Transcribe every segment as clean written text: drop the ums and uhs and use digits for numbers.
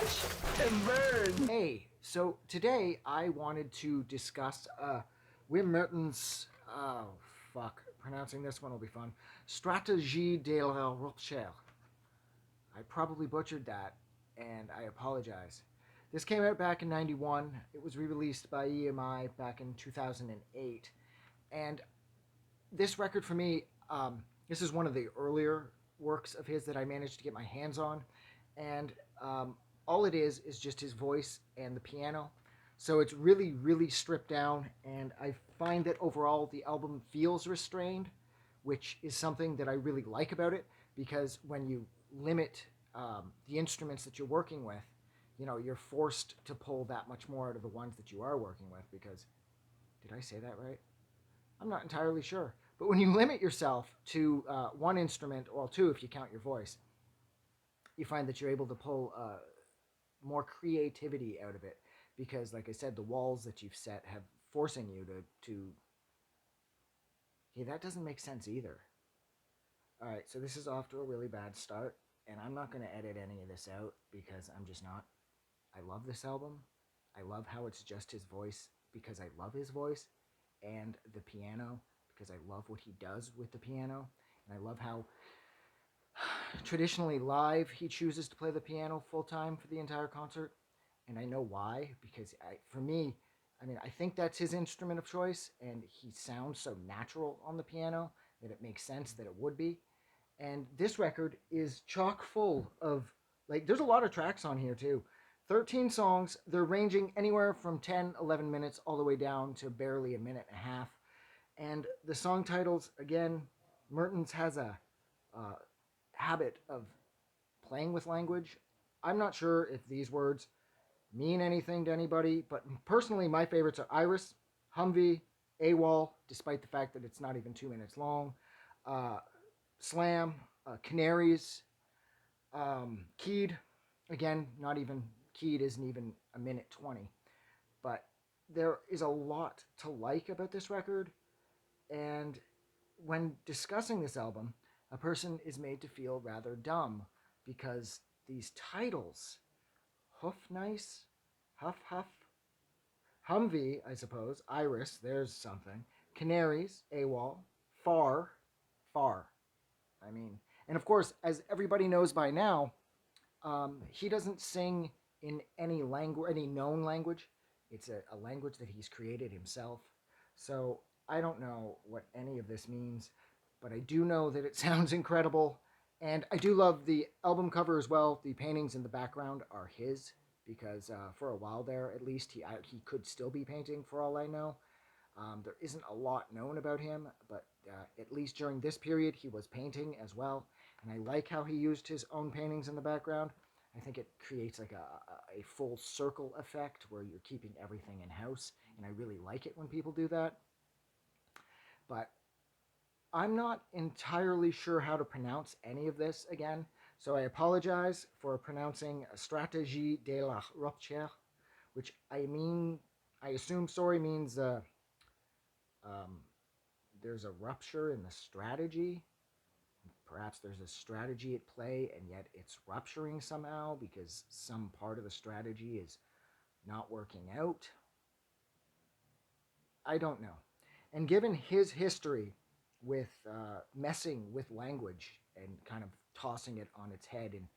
Watch and burn. Hey, so today I wanted to discuss Wim Merton's, pronouncing this one will be fun, Strategie de la Rupture. I probably butchered that, and I apologize. This came out back in 91. It was re-released by EMI back in 2008. And this record for me, this is one of the earlier works of his that I managed to get my hands on. And all it is just his voice and the piano. So it's really, really stripped down. And I find that overall the album feels restrained, which is something that I really like about it because when you limit the instruments that you're working with, you know, you're forced to pull that much more out of the ones that you are working with because, did I say that right? I'm not entirely sure. But when you limit yourself to one instrument, or two if you count your voice, you find that you're able to pull more creativity out of it because, like I said, the walls that you've set have forcing you to. Hey, that doesn't make sense either. All right, so this is off to a really bad start, and I'm not going to edit any of this out because I'm just not. I love this album. I love how it's just his voice because I love his voice, and the piano because I love what he does with the piano, and I love how traditionally live he chooses to play the piano full time for the entire concert, and I know why because for me, I mean, I think that's his instrument of choice, and he sounds so natural on the piano that it makes sense that it would be. And this record is chock full of, like, there's a lot of tracks on here too. 13 songs. They're ranging anywhere from 10, 11 minutes all the way down to barely a minute and a half. And the song titles, again, Mertens has a uh, habit of playing with language. I'm not sure if these words mean anything to anybody, but personally, my favorites are Iris, Humvee, AWOL, despite the fact that it's not even 2 minutes long, uh, Slam, Canaries, Keyed. Again, not even Keyed isn't even a minute 20, but there is a lot to like about this record. And when discussing this album, a person is made to feel rather dumb because these titles, Hoof Nice, Huff Huff, Humvee, I suppose, Iris, there's something, Canaries, AWOL, Far, Far. I mean, and of course, as everybody knows by now, he doesn't sing in any language, any known language. It's a language that he's created himself. So I don't know what any of this means, but I do know that it sounds incredible. And I do love the album cover as well. The paintings in the background are his because for a while there, at least, he could still be painting for all I know. There isn't a lot known about him, but at least during this period, he was painting as well. And I like how he used his own paintings in the background. I think it creates like a full circle effect where you're keeping everything in house. And I really like it when people do that. But I'm not entirely sure how to pronounce any of this again. So I apologize for pronouncing Strategie de la Rupture, which I assume, sorry, means um, there's a rupture in the strategy. Perhaps there's a strategy at play and yet it's rupturing somehow because some part of the strategy is not working out. I don't know. And given his history with messing with language and kind of tossing it on its head and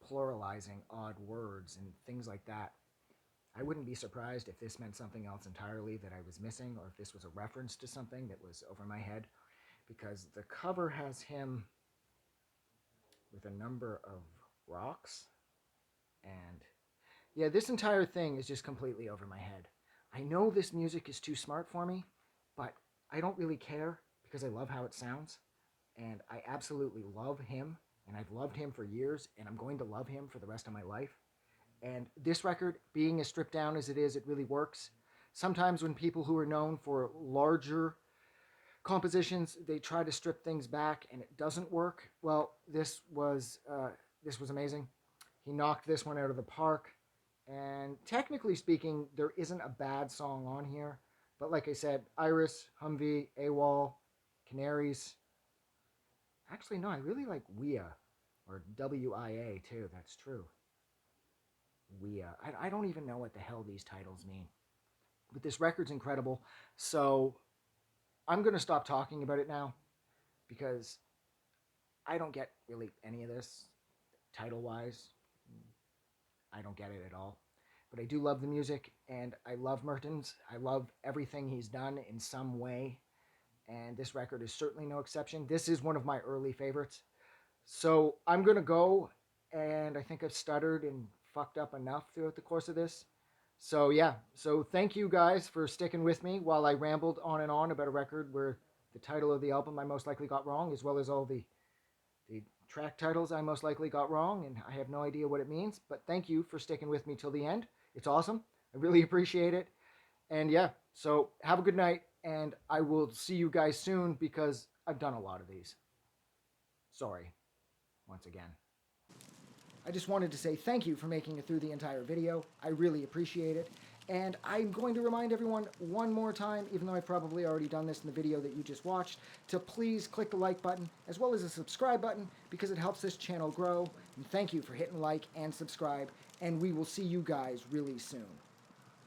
pluralizing odd words and things like that, I wouldn't be surprised if this meant something else entirely that I was missing or if this was a reference to something that was over my head because the cover has him with a number of rocks. And yeah, this entire thing is just completely over my head. I know this music is too smart for me, but I don't really care because I love how it sounds. And I absolutely love him. And I've loved him for years. And I'm going to love him for the rest of my life. And this record, being as stripped down as it is, it really works. Sometimes when people who are known for larger compositions they try to strip things back and it doesn't work. Well, this was amazing. He knocked this one out of the park, and technically speaking there isn't a bad song on here, but like I said, Iris, Humvee, AWOL, Canaries. Actually, no, I really like Wia, or WIA too. That's true. I don't even know what the hell these titles mean. But this record's incredible. So I'm going to stop talking about it now because I don't get really any of this title wise. I don't get it at all. But I do love the music, and I love Mertens. I love everything he's done in some way, and this record is certainly no exception. This is one of my early favorites. So I'm going to go, and I think I've stuttered and fucked up enough throughout the course of this. So yeah, so thank you guys for sticking with me while I rambled on and on about a record where the title of the album I most likely got wrong, as well as all the track titles I most likely got wrong, and I have no idea what it means. But thank you for sticking with me till the end. It's awesome. I really appreciate it. And yeah, so have a good night, and I will see you guys soon because I've done a lot of these. Sorry, once again. I just wanted to say thank you for making it through the entire video. I really appreciate it. And I'm going to remind everyone one more time, even though I've probably already done this in the video that you just watched, to please click the like button as well as the subscribe button because it helps this channel grow. And thank you for hitting like and subscribe, and we will see you guys really soon.